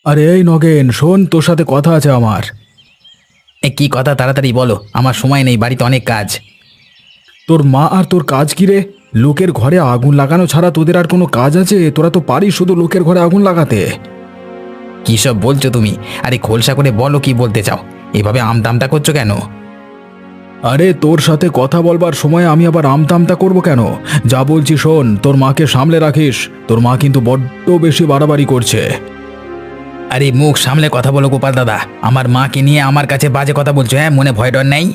আরে এই নগেন, শোন, তোর সাথে কথা আছে আমার। কি কথা, তাড়াতাড়ি বলো, আমার সময় নেই, বাড়িতে অনেক কাজ। তোর মা আর তোর কাজ কি রে? লোকের ঘরে আগুন লাগানো ছাড়া তোদের আর কোনো কাজ আছে? তোরা তো পারিস শুধু লোকের ঘরে আগুন লাগাতে। কি সব বলছো তুমি? আরে খোলসা করে বলো কি বলতে চাও, এভাবে আমতামতা করছো কেন? আরে তোর সাথে কথা বলবার সময় আমি আবার আমতামতা করব কেন? যা বলছি শোন, তোর মাকে সামলে রাখিস। তোর মা কিন্তু বড্ড বেশি বাড়াবাড়ি করছে। আরে মুখ সামলে কথা বলো গোপাল দাদা, আমার মাকে নিয়ে আমার কাছে বাজে কথা বলছো? হ্যাঁ, মনে ভয় ডর নেই?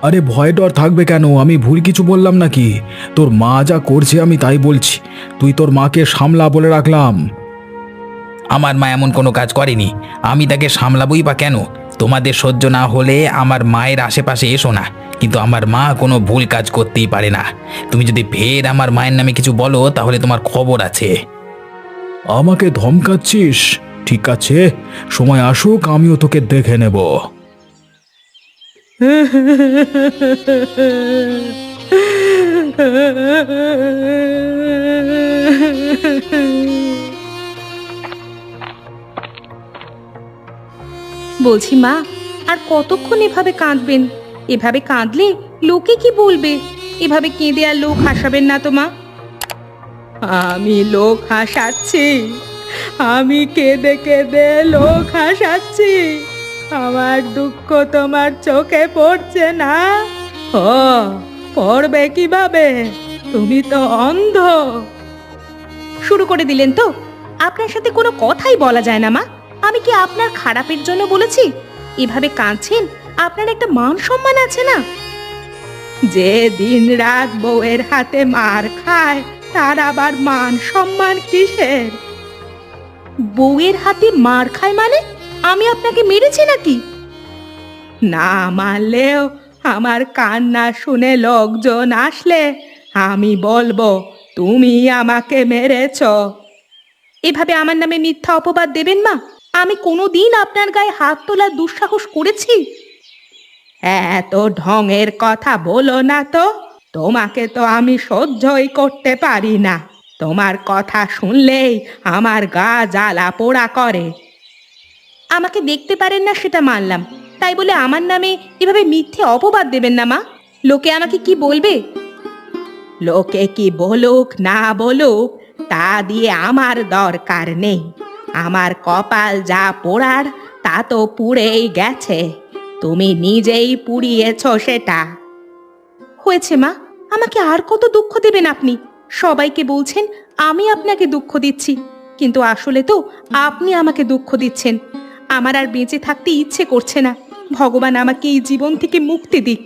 আরে ভয় ডর থাকবে কেন? আমি ভুল কিছু বললাম নাকি? তোর মা যা করছে আমি তাই বলছি। তুই তোর মাকে সামলা বলে রাখলাম। আমার মা এমন কোনো কাজ করেনি, আমি তাকে সামলাবই বা কেন? তোমাদের সহ্য না হলে আমার মায়ের আশেপাশে এসো না, কিন্তু আমার মা কোনো ভুল কাজ করতেই পারে না। তুমি যদি ফের আমার মায়ের নামে কিছু বলো তাহলে তোমার খবর আছে। আমাকে ধমকাচ্ছিস? ঠিক আছে, সময় আসুক, আমিও তোকে দেখে নেব। বলছি মা, আর কতক্ষণ এভাবে কাঁদবেন? এভাবে কাঁদলে লোকে কি বলবে? এভাবে কেঁদে আর লোক হাসাবেন না তো মা। আমি লোক হাসাচ্ছি? আমি কেঁদে কেঁদে লোক হাসাচ্ছি? আমার দুঃখ তোমার চোখে পড়ছে না? ও, পড়বে কিভাবে? তুমি তো অন্ধ। শুরু করে দিলেন তো? আপনার সাথে কোনো কথাই বলা যায় না মা। আমি কি আপনার খারাপের জন্য বলেছি? এভাবে কাঁদছেন, আপনার একটা মান সম্মান আছে না? যে দিন রাত বউয়ের হাতে মার খায়, তার আবার মান সম্মান কিসের? বউয়ের হাতে মার খায় মানে? আমি আপনাকে মেরেছি নাকি? না মারলেও আমার কান্না শুনে লোকজন আসলে আমি বলবো তুমি আমাকে মেরেছ। এভাবে আমার নামে মিথ্যা অপবাদ দেবেন মা? আমি কোনোদিন আপনার গায়ে হাত তোলার দুঃসাহস করেছি? এত ঢঙের কথা বলো না তো। তোমাকে তো আমি সহ্যই করতে পারি না। তোমার কথা শুনলেই আমার গা জ্বালা পোড়া করে। আমাকে দেখতে পারেন না সেটা মানলাম, তাই বলে আমার নামে এভাবে মিথ্যে অপবাদ দেবেন না মা। লোকে আমাকে কি বলবে? লোকে কি বলুক না বলুক, তা দিয়ে আমার দরকার নেই। আমার কপাল যা পোড়ার তা তো পুড়েই গেছে। তুমি নিজেই পুড়িয়েছ সেটা। হয়েছে মা, আমাকে আর কত দুঃখ দেবেন আপনি? সবাইকে বলছেন আমি আপনাকে দুঃখ দিচ্ছি, কিন্তু আসলে তো আপনি আমাকে দুঃখ দিচ্ছেন। আমার আর বেঁচে থাকতে ইচ্ছে করছে না। ভগবান আমাকে এই জীবন থেকে মুক্তি দিক।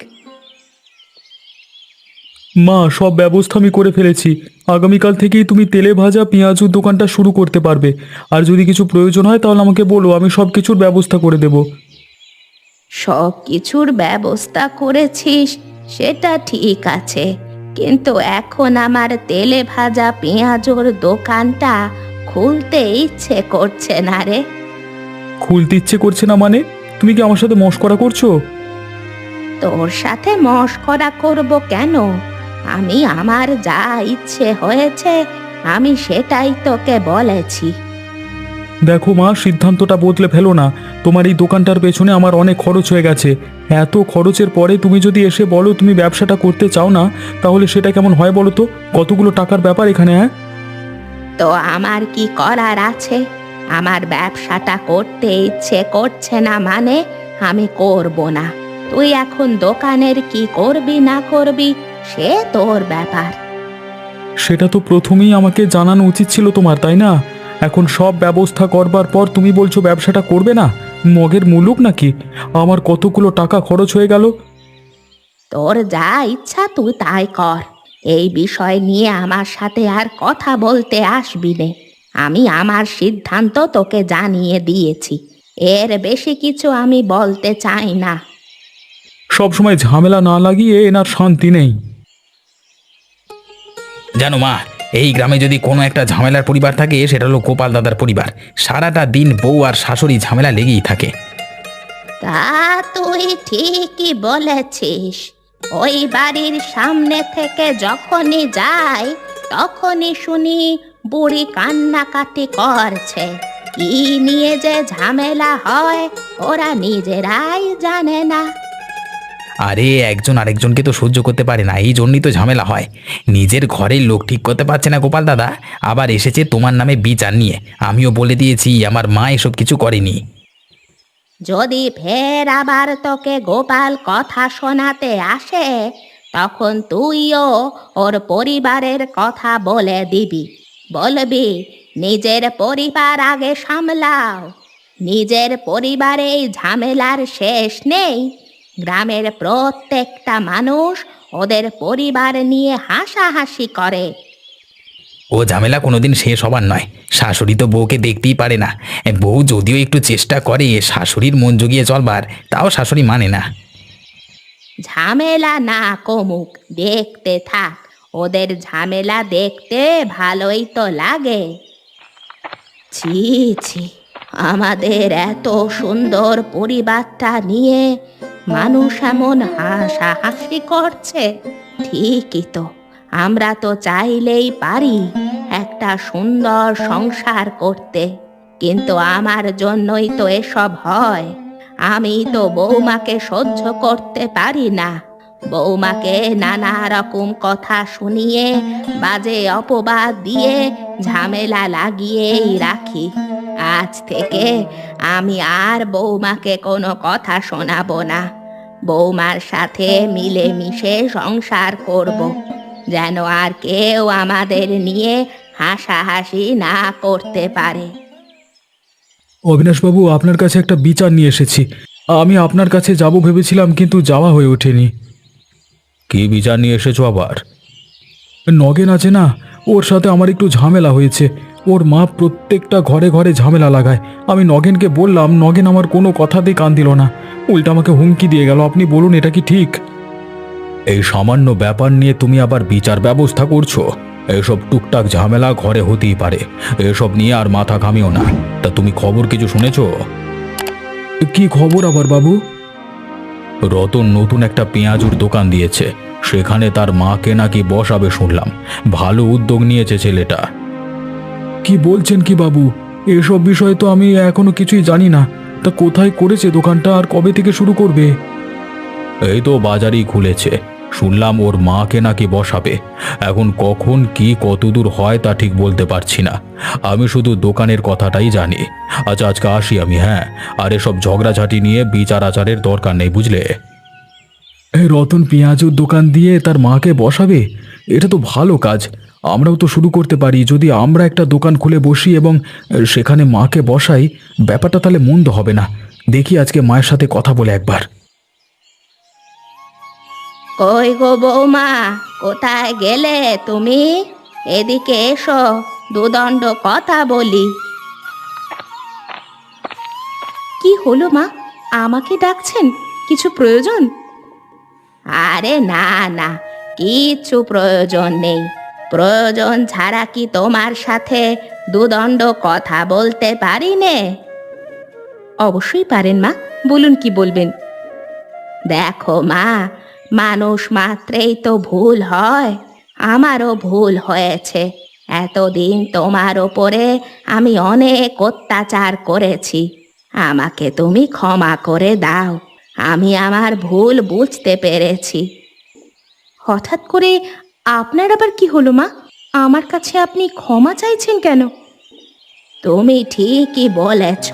মা, সব ব্যবস্থা আমি করে ফেলেছি। আগামীকাল থেকেই তুমি তেলে ভাজা পেঁয়াজুর দোকানটা শুরু করতে পারবে। আর যদি কিছু প্রয়োজন হয় তাহলে আমাকে বলো, আমি সব কিছুর ব্যবস্থা করে দেব। সব কিছুর ব্যবস্থা করেছিস সেটা ঠিক আছে, কিন্তু এখন আমার তেলে ভাজা পেঁয়াজুর দোকানটা খুলতে ইচ্ছে করছে না রে। খুলতে ইচ্ছে করছে না মানে? তুমি কি আমার সাথে মশকরা করছো? তোর সাথে মশকরা করব কেন? আমি আমার যা ইচ্ছে হয়েছে আমি সেটাই তোকে বলেছি। দেখো মা, সিদ্ধান্তটা বদলে ফেলো না। তোমার এই দোকানটার পেছনে আমার অনেক খরচ হয়ে গেছে। এত খরচের পরে তুমি যদি এসে বলো তুমি ব্যবসাটা করতে চাও না, তাহলে সেটা কেমন হয় বলো তো? কতগুলো টাকার ব্যাপার এখানে, হ্যাঁ? তো আমার কি করার আছে? আমার ব্যবসাটা করতে ইচ্ছে করছে না মানে আমি করব না। তুই এখন দোকানের কি করবি না করবি সে তোর ব্যাপার। সেটা তো প্রথমেই আমাকে জানানো উচিত ছিল তোমার, তাই না? এখন সব ব্যবস্থা করবার পর তুমি বলছো ব্যবসাটা করবে না? মগের মুলুক নাকি? আমার কতগুলো টাকা খরচ হয়ে গেল। তোর যা ইচ্ছা তুই তাই কর। এই বিষয় নিয়ে আমার সাথে আর কথা বলতে আসবি নে। আমি আমার সিদ্ধান্ত তোকে জানিয়ে দিয়েছি। এর বেশি কিছু আমি বলতে চাই না। সব সময় ঝামেলা না লাগিয়ে এনার শান্তি নেই। জানো মা, এই গ্রামে যদি কোনো একটা ঝামেলার পরিবার থাকে সেটা হলো গোপাল দাদার পরিবার। সারাটা দিন বউ আর শাশুড়ি ঝামেলা লেগেই থাকে। তা তুই ঠিকই বলেছিস। ওই বাড়ির সামনে থেকে যখনই যাই তখনই শুনি বুড়ি কান্নাকাটি করছে। কি নিয়ে যে ঝামেলা হয় ওরা নিজেরাই জানে না। আরে একজন আরেকজনকে তো সহ্য করতে পারে না, এই জন্যই তো ঝামেলা হয়। নিজের ঘরের লোক ঠিক করতে পারছে না গোপাল দাদা, আবার এসেছে তোমার নামে বিচার নিয়ে। আমিও বলে দিয়েছি আমার মা এসব কিছু করেনি। যদি ফের আবার তোকে গোপাল কথা শোনাতে আসে, তখন তুইও ওর পরিবারের কথা বলে দিবি। বলবি নিজের পরিবার আগে সামলাও, নিজের পরিবারে ঝামেলার শেষ নেই। গ্রামের প্রত্যেকটা মানুষ ওদের পরিবার নিয়ে হাসাহাসি করে। ও ঝামেলা কোনোদিন শেষ হবার নয়। শাশুড়ি তো বউকে দেখতেই পারে না। বউ যদিও একটু চেষ্টা করে শাশুড়ির মন জুগিয়ে চলবার, তাও শাশুড়ি মানে না। ঝামেলা না কমুক, দেখতে থাক। ওদের ঝামেলা দেখতে ভালোই তো লাগে। ছি ছি, আমাদের এত সুন্দর পরিবারটা নিয়ে মানুষ এমন হাসাহাসি করছে। ঠিকই তো, আমরা তো চাইলেই পারি একটা সুন্দর সংসার করতে, কিন্তু আমার জন্যই তো এসব হয়। আমি তো বৌমাকে সহ্য করতে পারি না। বৌমাকে নানা রকম কথা শুনিয়ে, বাজে অপবাদ দিয়ে ঝামেলা লাগিয়েই রাখি। আজ থেকে আমি আর বৌমাকে কোনো কথা শোনাবো না। বৌমার সাথে মিলেমিশে সংসার করব, যেন আর কেউ আমাদের নিয়ে হাসাহাসি না করতে পারে। অবিনাশবাবু, আপনার কাছে একটা বিচার নিয়ে এসেছি। আমি আপনার কাছে যাব ভেবেছিলাম, কিন্তু যাওয়া হয়ে ওঠেনি। কি বিচার নিয়ে এসেছো আবার? নগেন আছে না, ওর সাথে আমার একটু ঝামেলা হয়েছে। ওর মা প্রত্যেকটা ঘরে ঘরে ঝামেলা লাগায়। আমি নগেনকে বললাম, নগেন আমার কোনো কথাতেই কান দিল না, উল্টা আমাকে হুমকি দিয়ে গেল। আপনি বলুন, এটা কি ঠিক? এই সামান্য ব্যাপার নিয়ে তুমি আবার বিচার ব্যবস্থা করছো? এসব টুকটাক ঝামেলা ঘরে হতেই পারে, এসব নিয়ে আর মাথা ঘামিও না। তা তুমি খবর কিছু শুনেছো? কি খবর আবার বাবু? রতন নতুন একটা পেঁয়াজুর দোকান দিয়েছে, সেখানে তার মাকে নাকি বসাবে শুনলাম। ভালো উদ্যোগ নিয়েছে ছেলেটা। কি বলছেন কি বাবু? এসব বিষয়ে তো আমি এখনো কিছুই জানি না। তা কোথায় করেছে দোকানটা, আর কবে থেকে শুরু করবে? এই তো বাজারেই খুলেছে, শুনলাম ওর মাকে নাকি বসাবে। এখন কখন কি কতদূর হয় তা ঠিক বলতে পারছি না। আমি শুধু দোকানের কথাটাই জানি। আচ্ছা, আজকে আসি আমি, হ্যাঁ? আর এসব ঝগড়াঝাটি নিয়ে বিচার আচারের দরকার নেই, বুঝলে? এই রতন পেঁয়াজুর দোকান দিয়ে তার মাকে বসাবে, এটা তো ভালো কাজ। আমরাও তো শুরু করতে পারি। যদি আমরা একটা দোকান খুলে বসি এবং সেখানে মাকে বসাই, ব্যাপারটা তাহলে মন্দ হবে না। দেখি আজকে মায়ের সাথে কথা বলে একবার। কই গো বৌমা, কোথায় গেলে তুমি? এদিকে এসো, দুদণ্ড কথা বলি। কি হলো মা, আমাকে ডাকছেন? কিছু প্রয়োজন? আরে না না, কিচ্ছু প্রয়োজন নেই। প্রয়োজন ছাড়া কি তোমার সাথে দুদণ্ড কথা বলতে পারি নে? অবশ্যই পারেন মা, বলুন কি বলবেন। দেখো মা, মানুষ মাত্রেই তো ভুল হয়। আমারও ভুল হয়েছে। এতদিন তোমার ওপরে আমি অনেক অত্যাচার করেছি। আমাকে তুমি ক্ষমা করে দাও। আমি আমার ভুল বুঝতে পেরেছি। হঠাৎ করে আপনার আবার কি হলো মা? আমার কাছে আপনি ক্ষমা চাইছেন কেন? তুমি ঠিকই বলেছ।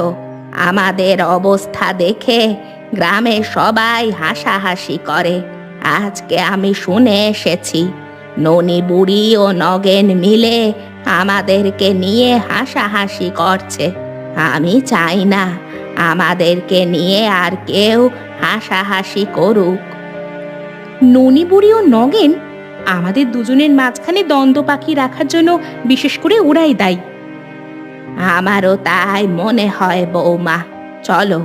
আমাদের অবস্থা দেখে গ্রামে সবাই হাসাহাসি করে। আজকে আমি শুনে এসেছি ননি বুড়ি ও নগেন মিলে আমাদেরকে নিয়ে হাসাহাসি করছে। আমি চাই না আমাদেরকে নিয়ে আর কেউ হাসাহাসি করুক। ননি বুড়ি ও নগেন আমাদের দুজনের মাঝখানে দ্বন্দ্ব পাখি রাখার জন্য বিশেষ করে ওরাই দায়ী। আমারও তাই মনে হয় বৌমা। চলো,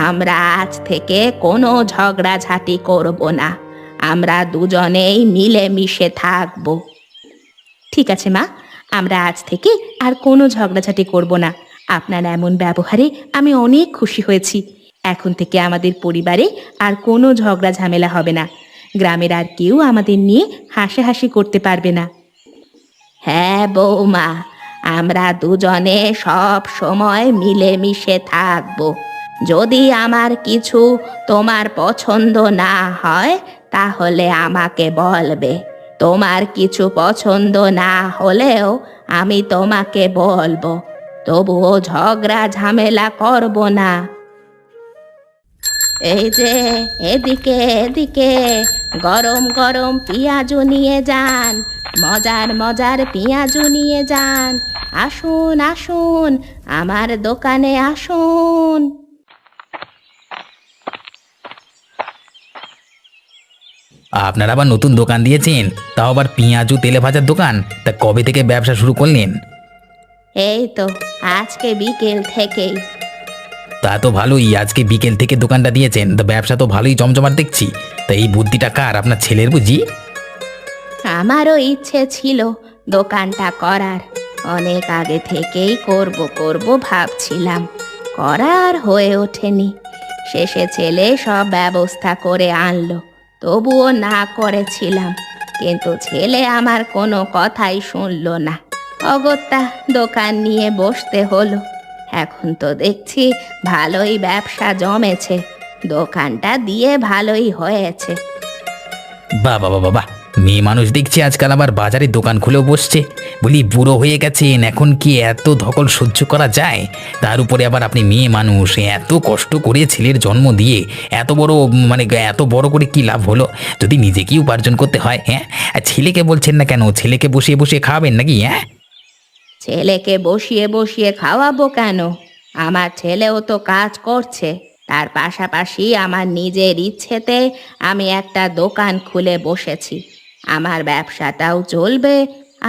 আমরা আজ থেকে কোনো ঝগড়াঝাটি করব না। আমরা দুজনেই মিলেমিশে থাকবো। ঠিক আছে মা, আমরা আজ থেকে আর কোনো ঝগড়াঝাটি করব না। আপনার এমন ব্যবহারে আমি অনেক খুশি হয়েছি। এখন থেকে আমাদের পরিবারে আর কোনো ঝগড়া ঝামেলা হবে না। গ্রামের আর কেউ আমাদের নিয়ে হাসাহাসি করতে পারবে না। হ্যাঁ বৌমা, আমরা দুজনে সব সময় মিলেমিশে থাকবো। যদি আমার কিছু তোমার পছন্দ না হয় তাহলে আমাকে বলবে। তোমার কিছু পছন্দ না হলেও আমি তোমাকে বলবো, তবুও ঝগড়া ঝামেলা করব না। এই যে, এদিকে এদিকে গরম গরম পেঁয়াজু নিয়ে যান, মজার মজার পেঁয়াজু নিয়ে যান। আসুন আসুন, আমার দোকানে আসুন। আপনারা আবার নতুন দোকান দিয়েছেন, তাও আবার পেঁয়াজু তেলে ভাজার দোকান। তা কবে থেকে ব্যবসা শুরু করলেন? এই তো আজকে বিকেল থেকেই। তা তো ভালোই, আজকে বিকেল থেকে দোকানটা দিয়েছেন, তা ব্যবসা তো ভালোই জমজমাট দেখছি। তা এই বুদ্ধিটা কার, আপনার ছেলের বুঝি? আমারও ইচ্ছে ছিল দোকানটা করার, অনেক আগে থেকেই করব করব ভাবছিলাম, করার হয়ে ওঠেনি। শেষে ছেলে সব ব্যবস্থা করে আনলো, তবুও না করেছিলাম, কিন্তু ছেলে আমার কোনো কথাই শুনলো না। অগত্যা দোকান নিয়ে বসতে হলো। এখন তো দেখছি ভালোই ব্যবসা জমেছে, দোকানটা দিয়ে ভালোই হয়েছে। বাহ বাবা বাবা, মেয়ে মানুষ দেখছি আজকাল আবার বাজারে দোকান খুলেও বসছে। বলি, বুড়ো হয়ে গেছেন, এখন কি এত ধকল সহ্য করা যায়? তার উপরে আবার আপনি মেয়ে মানুষ, এত কষ্ট করে ছেলের জন্ম দিয়ে এত বড়, মানে এত বড় করে কি লাভ হলো যদি নিজেকেই উপার্জন করতে হয়? হ্যাঁ, আর ছেলেকে বলছেন না কেন? ছেলেকে বসিয়ে বসিয়ে খাওয়াবেন নাকি? হ্যাঁ, ছেলেকে বসিয়ে বসিয়ে খাওয়াবো কেন? আমার ছেলেও তো কাজ করছে, তার পাশাপাশি আমার নিজের ইচ্ছেতে আমি একটা দোকান খুলে বসেছি। আমার ব্যবসাটাও চলবে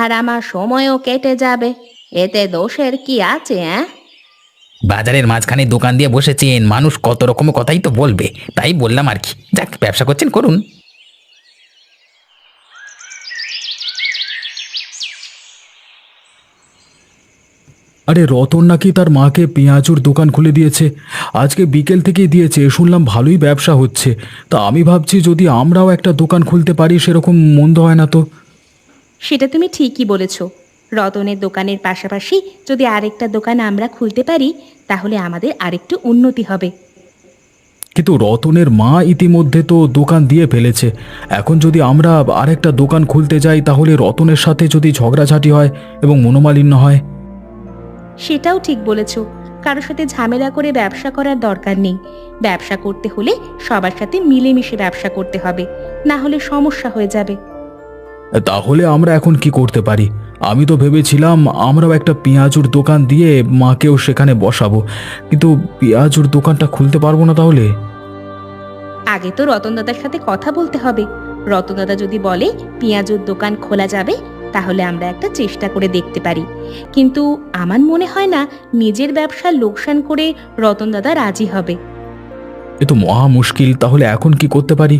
আর আমার সময়ও কেটে যাবে, এতে দোষের কি আছে? হ্যাঁ, বাজারের মাঝখানে দোকান দিয়ে বসেছেন, মানুষ কত রকমের কথাই তো বলবে, তাই বললাম আর কি। যাক, ব্যবসা করছেন করুন। আরে রতন নাকি তার মাকে পেঁয়াজুর দোকান খুলে দিয়েছে, আজকে বিকেল থেকেই দিয়েছে, শুনলাম ভালোই ব্যবসা হচ্ছে। তা আমি ভাবছি যদি আমরাও একটা দোকান খুলতে পারি সেরকম মন্দ হয় না তো। সেটা তুমি ঠিকই বলেছ। রতনের দোকানের পাশাপাশি যদি আরেকটা দোকান আমরা খুলতে পারি তাহলে আমাদের আরেকটু উন্নতি হবে। কিন্তু রতনের মা ইতিমধ্যে তো দোকান দিয়ে ফেলেছে, এখন যদি আমরা আরেকটা দোকান খুলতে যাই তাহলে রতনের সাথে যদি ঝগড়াঝাটি হয় এবং মনোমালিন্য হয়। সেটাও ঠিক বলেছ। কারোর সাথে ঝামেলা করে ব্যবসা করার দরকার নেই। ব্যবসা করতে হলে সবার সাথে মিলেমিশে ব্যবসা করতে হবে, না হলে সমস্যা হয়ে যাবে। তাহলে আমরা এখন কি করতে পারি? আমি তো ভেবেছিলাম আমরাও একটা পেঁয়াজুর দোকান দিয়ে মাকেও সেখানে বসাবো, কিন্তু পেঁয়াজুর দোকানটা খুলতে পারবো না তাহলে। আগে তো রতন দাদার সাথে কথা বলতে হবে। রতন দাদা যদি বলে পেঁয়াজুর দোকান খোলা যাবে তাহলে আমরা একটা চেষ্টা করে দেখতে পারি, কিন্তু আমার মনে হয় না নিজের ব্যবসা লোকসান করে রতন দাদা রাজি হবে। এ তো মহা মুশকিল, তাহলে এখন কি করতে পারি?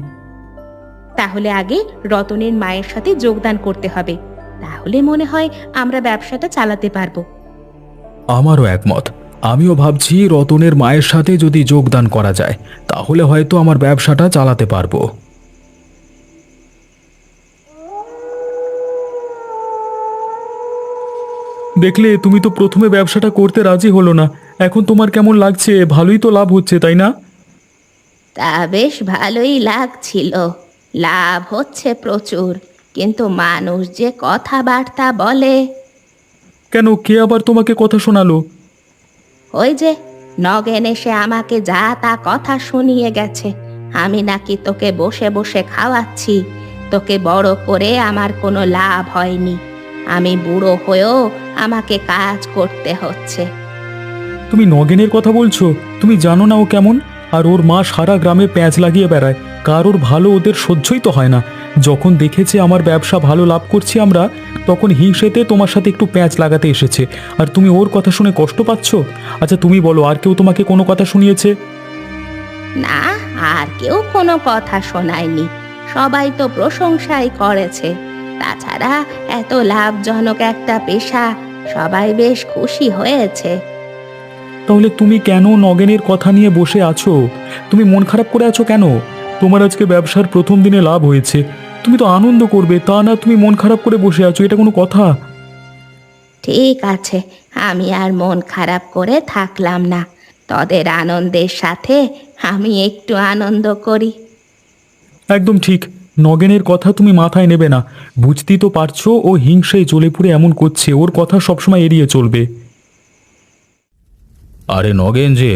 তাহলে আগে রতনের মায়ের সাথে যোগদান করতে হবে, তাহলে মনে হয় আমরা ব্যবসাটা চালাতে পারবো। আমারও একমত। আমিও ভাবছি রতনের মায়ের সাথে যদি যোগদান করা যায় তাহলে হয়তো আমার ব্যবসাটা চালাতে পারবো। দেখলে, তুমি তো প্রথমে ব্যবসাটা করতে রাজি হলো না, এখন তোমার কেমন লাগছে? ভালোই তো লাভ হচ্ছে, তাই না? তা বেশ ভালোই লাগছিল, লাভ হচ্ছে প্রচুর, কিন্তু মানুষ যে কথাবার্তা বলে। কেন, কে আবার তোমাকে কথা শোনালো? ওই যে নগেন এসে আমাকে যা তা কথা শুনিয়ে গেছে, আমি নাকি তোকে বসে বসে খাওয়াচ্ছি, তোকে বড় করে আমার কোনো লাভ হয়নি, আমি বুড়ো হয়েও আমাকে কাজ করতে হচ্ছে। তুমি নগেনের কথা বলছো? তুমি জানো না ও কেমন? আর ওর মা সারা গ্রামে প্যাঁচ লাগিয়ে বেড়ায়, কারোর ভালো ওদের সহ্যই তো হয় না। যখন দেখেছে আমার ব্যবসা ভালো লাভ করছি আমরা, তখন হিংসেতে তোমার সাথে একটু প্যাঁচ লাগাতে এসেছে, আর তুমি ওর কথা শুনে কষ্ট পাচ্ছ? আচ্ছা তুমি বলো, আর কেউ তোমাকে কোনো কথা শুনিয়েছে? না, আর কেউ কোনো কথা শোনায়নি, সবাই তো প্রশংসাই করেছে। তাছাড়া এত লাভজনক একটা পেশা, সবাই বেশ খুশি হয়েছে। তাহলে তুমি কেন নগেনের কথা নিয়ে বসে আছো? তুমি মন খারাপ করে আছো কেন? তোমার আজকে ব্যবসার প্রথম দিনে লাভ হয়েছে, তুমি তো আনন্দ করবে, তা না তুমি মন খারাপ করে বসে আছো, এটা কোনো কথা? ঠিক আছে, আমি আর মন খারাপ করে থাকলাম না। তোদের আনন্দের সাথে আমি একটু আনন্দ করি। একদম ঠিক। নগেনের কথা তুমি মাথায় নেবে না। বুঝতেই তো পারছো ও হিংসেই জ্বলে পুড়ে এমন করছে, ওর কথা সবসময় এড়িয়ে চলবে। আরে নগেন যে,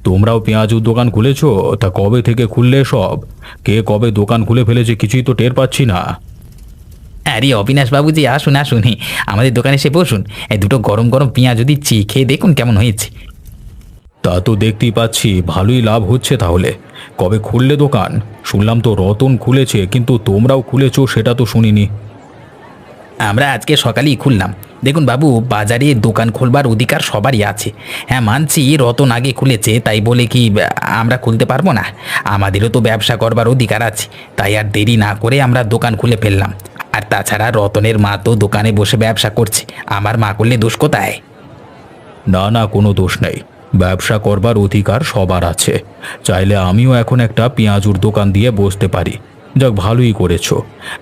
তোমরাও পেঁয়াজুর দোকান খুলেছো? তা কবে থেকে খুললে সব? কে কবে দোকান খুলে ফেলেছে কিছুই তো টের পাচ্ছি না। আরে অবিনাশ বাবু যে, আসুন আসুন, আমাদের দোকানে এসে বসুন। এই দুটো গরম গরম পেঁয়াজ দিচ্ছি, খেয়ে দেখুন কেমন হয়েছে। তা তো দেখতেই পাচ্ছি, ভালোই লাভ হচ্ছে তাহলে। কবে খুললে দোকান? শুনলাম তো রতন খুলেছে, কিন্তু তোমরাও খুলেছো সেটা তো শুনিনি। আমরা আজকে সকালেই খুললাম। দেখুন বাবু, বাজারে দোকান খোলবার অধিকার সবারই আছে। হ্যাঁ মানছি, রতন আগে খুলেছে, তাই বলে কি আমরা খুলতে পারবো না? আমাদেরও তো ব্যবসা করবার অধিকার আছে। তাই আর দেরি না করে আমরা দোকান খুলে ফেললাম। আর তাছাড়া রতনের মা তো দোকানে বসে ব্যবসা করছে, আমার মা করলে দোষ কোথায়? না না, কোনো দোষ নেই। ব্যবসা করবার অধিকার সবার আছে। চাইলে আমিও এখন একটা পেঁয়াজুর দোকান দিয়ে বসতে পারি। যাক, ভালোই করেছো।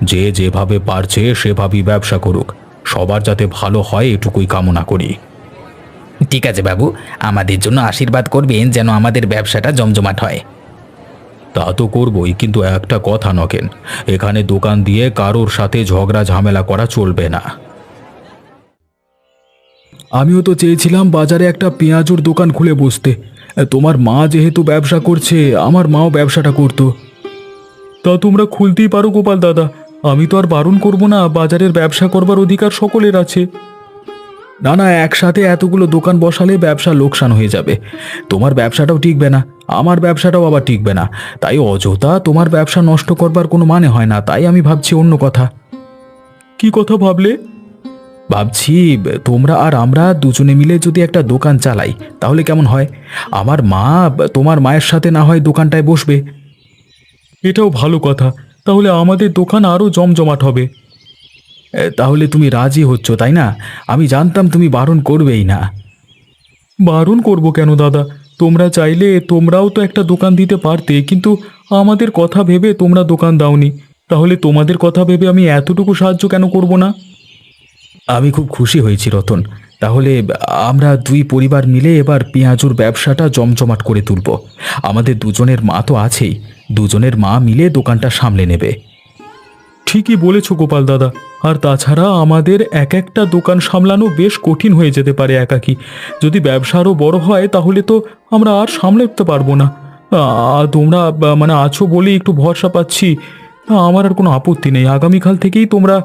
যে যেভাবে পারছে সেভাবেই ব্যবসা করুক। সবার যাতে ভালো হয় এটুকুই কামনা করি। ঠিক আছে বাবু, আমাদের জন্য আশীর্বাদ করবেন যেন আমাদের ব্যবসাটা জমজমাট হয়। তা তো করবই, কিন্তু একটা কথা নগেন, এখানে দোকান দিয়ে কারোর সাথে ঝগড়া ঝামেলা করা চলবে না। আমিও তো চেয়েছিলাম বাজারে একটা পেঁয়াজুর দোকান খুলে বসতে। তোমার মা যেহেতু ব্যবসা করছে, আমার মাও ব্যবসাটা করতো। তা তোমরা খুলতেই পারো গোপাল দাদা, আমি তো আর বারণ করব না। বাজারের ব্যবসা করবার অধিকার সকলের আছে। না না, একসাথে এতগুলো দোকান বসালে ব্যবসা লোকসান হয়ে যাবে। তোমার ব্যবসাটাও টিকবে না, আমার ব্যবসাটাও আবার টিকবে না। তাই অযথা তোমার ব্যবসা নষ্ট করবার কোনো মানে হয় না। তাই আমি ভাবছি অন্য কথা। কি কথা ভাবলে? ভাবছি তোমরা আর আমরা দুজনে মিলে যদি একটা দোকান চালাই তাহলে কেমন হয়? আমার মা তোমার মায়ের সাথে না হয় দোকানটায় বসবে। এটাও ভালো কথা। তাহলে আমাদের দোকান আরও জমজমাট হবে। তাহলে তুমি রাজি হচ্ছ, তাই না? আমি জানতাম তুমি বারণ করবেই না। বারণ করব কেন দাদা? তোমরা চাইলে তোমরাও তো একটা দোকান দিতে পারতে, কিন্তু আমাদের কথা ভেবে তোমরা দোকান দাওনি। তাহলে তোমাদের কথা ভেবে আমি এতটুকু সাহায্য কেন করব না? আমি খুব খুশি হয়েছি রতন। তাহলে আমরা দুই পরিবার মিলে এবার পেঁয়াজুর ব্যবসাটা জমজমাট করে তুলব। আমাদের দুজনের মা তো আছেই, দুজনের মা মিলে দোকানটা সামলে নেবে। ঠিকই বলেছ গোপাল দাদা। আর তাছাড়া আমাদের এক একটা দোকান সামলানো বেশ কঠিন হয়ে যেতে পারে একাকী। যদি ব্যবসা আরও বড় হয় তাহলে তো আমরা আর সামলাতে পারবো না। তোমরা মানে আছো বলেই একটু ভরসা পাচ্ছি। আমার আর কোনো আপত্তি নেই। আগামীকাল থেকেই তোমরা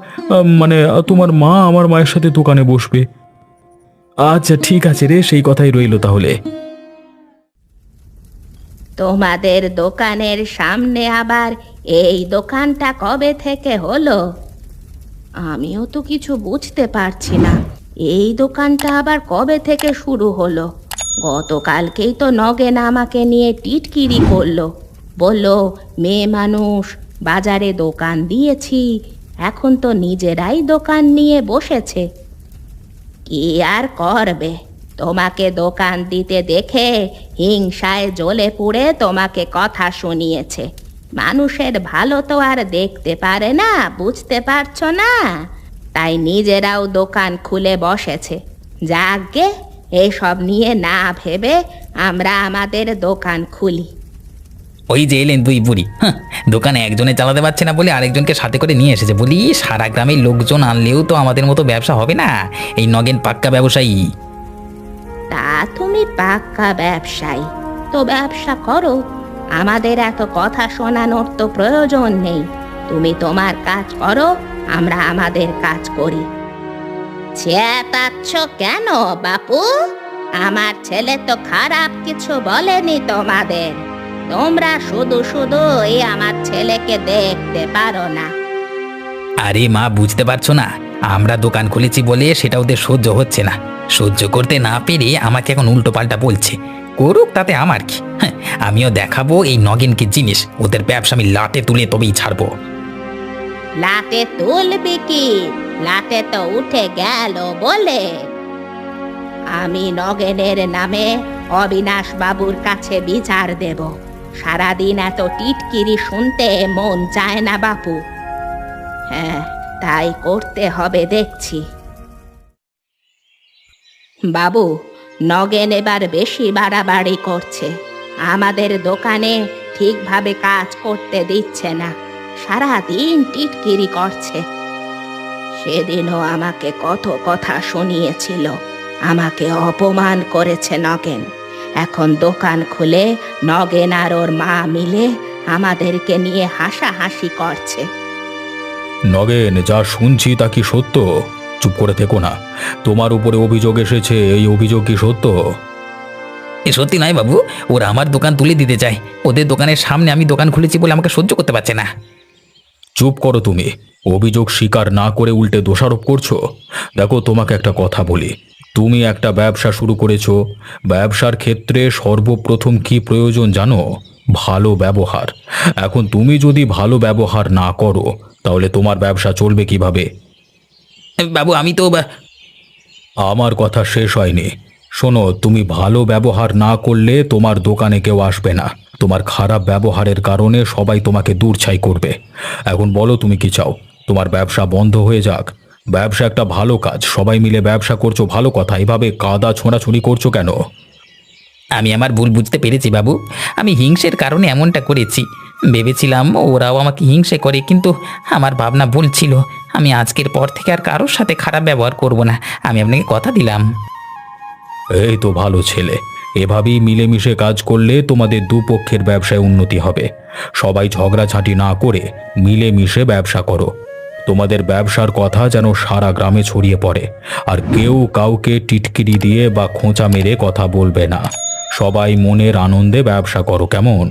মানে তোমার মা আমার মায়ের সাথে দোকানে বসবে। আচ্ছা ঠিক আছে রে, সেই কথাই রইল তাহলে। তোমাদের দোকানের সামনে আবার এই দোকানটা কবে থেকে হলো? আমিও তো কিছু বুঝতে পারছি না। এই দোকানটা আবার কবে থেকে শুরু হলো? গতকালকেই তো নগেন আমাকে নিয়ে টিটকিরি করলো, বললো মেয়ে মানুষ, বাজারে দোকান দিয়েছি, এখন তো নিজেরাই দোকান নিয়ে বসেছে। কি আর করবে, তোমাকে দোকান দিতে দেখে হিংসায় জ্বলে পুড়ে তোমাকে কথা শুনিয়েছে। মানুষের ভালো তো আর দেখতে পারে না, বুঝতে পারছো না? তাই নিজেরাও দোকান খুলে বসেছে। যাকগে, এসব নিয়ে না ভেবে আমরা আমাদের দোকান খুলি। ওই যে এলেন দুই বুড়ি, দোকানে একজনে চালাতে পারছে না বলে আরেকজনকে সাথে করে নিয়ে এসেছে। বলি সারা গ্রামের লোকজন আনলেও তো আমাদের মতো ব্যবসা হবে না। এই নগেন পাক্কা ব্যবসায়ী। তা তুমি পাক্কা ব্যবসায়ী, তো ব্যবসা করো। আমাদের এত কথা শোনানোর তো প্রয়োজন নেই। তুমি তোমার কাজ করো, আমরা আমাদের কাজ করি। চেঁচাচ্ছ কেন বাপু? আমার ছেলে তো খারাপ কিছু বলেনি তোমাদের। তোমরা শুধু শুধু এই আমার ছেলেকে দেখতে পারো না। আরে মা, বুঝতে পারছো না? আমরা দোকান খুলেছি বলে সেটা ওদের সহ্য হচ্ছে না। সহ্য করতে না পেরে আমাকে এখন উল্টো পাল্টা বলছে। করুক, তাতে আমার কি? আমিও দেখাবো এই নগেনকে জিনিস। ওদের ব্যবসা আমি লাটে তুলে তবেই ছাড়বো। লাটে তুলবি কি? লাটে তো উঠে গেল বলে। আমি নগেনের নামে অবিনাশ বাবুর কাছে বিচার দেব। সারাদিন এত টিটকিরি শুনতে মন চায় না বাপু। হ্যাঁ, তাই করতে হবে দেখছি। বাবু, নগেন এবার বেশি বাড়াবাড়ি করছে। আমাদের দোকানে ঠিকভাবে কাজ করতে দিচ্ছে না, সারাদিন টিটকিরি করছে। সেদিনও আমাকে কত কথা শুনিয়েছিল, আমাকে অপমান করেছে নগেন। এখন দোকান খুলে নগেন আর ওর মা মিলে আমাদেরকে নিয়ে হাসাহাসি করছে। নগেন, যা শুনছি তা কি সত্য? চুপ করে থেকো না, তোমার উপরে অভিযোগ এসেছে, এই অভিযোগ কি সত্য? এ সত্যি নয় বাবু, ওরা আমার দোকান তুলে দিতে চায়। ওদের দোকানের সামনে আমি দোকান খুলেছি বলে আমাকে সহ্য করতে পারছে না। চুপ করো তুমি, অভিযোগ স্বীকার না করে উল্টে দোষারোপ করছো। দেখো, তোমাকে একটা কথা বলি, তুমি একটা ব্যবসা শুরু করেছো, ব্যবসার ক্ষেত্রে সর্বপ্রথম কি প্রয়োজন জানো? ভালো ব্যবহার। এখন তুমি যদি ভালো ব্যবহার না করো তাহলে তোমার ব্যবসা চলবে কিভাবে? বাবু আমি তো আমার কথা শেষ হয়নি। শোনো, তুমি ভালো ব্যবহার না করলে তোমার দোকানে কেউ আসবে না। তোমার খারাপ ব্যবহারের কারণে সবাই তোমাকে দূরছাই করবে। এখন বলো তুমি কি চাও? তোমার ব্যবসা বন্ধ হয়ে যাক? ব্যবসা একটা ভালো কাজ, সবাই মিলে ব্যবসা করছো, ভালো কথা। এভাবে কাদা ছোঁড়াছুড়ি করছো কেন? আমি আমার ভুল বুঝতে পেরেছি বাবু। আমি হিংসের কারণে এমনটা করেছি। ভেবেছিলাম ওরাও আমাকে হিংসে করে, কিন্তু আমার ভাবনা ভুল ছিল। আমি আজকের পর থেকে আর কারোর সাথে খারাপ ব্যবহার করব না, আমি আপনাকে কথা দিলাম। এই তো ভালো ছেলে, এভাবেই মিলেমিশে কাজ করলে তোমাদের দুপক্ষের ব্যবসায় উন্নতি হবে। সবাই ঝগড়াঝাঁটি না করে মিলেমিশে ব্যবসা করো। তোমাদের ব্যবসার কথা যেন সারা গ্রামে ছড়িয়ে পড়ে, আর কেউ কাউকে টিটকিরি দিয়ে বা খোঁচা মেরে কথা বলবে না। সবাই মনের আনন্দে ব্যবসা করো, কেমন?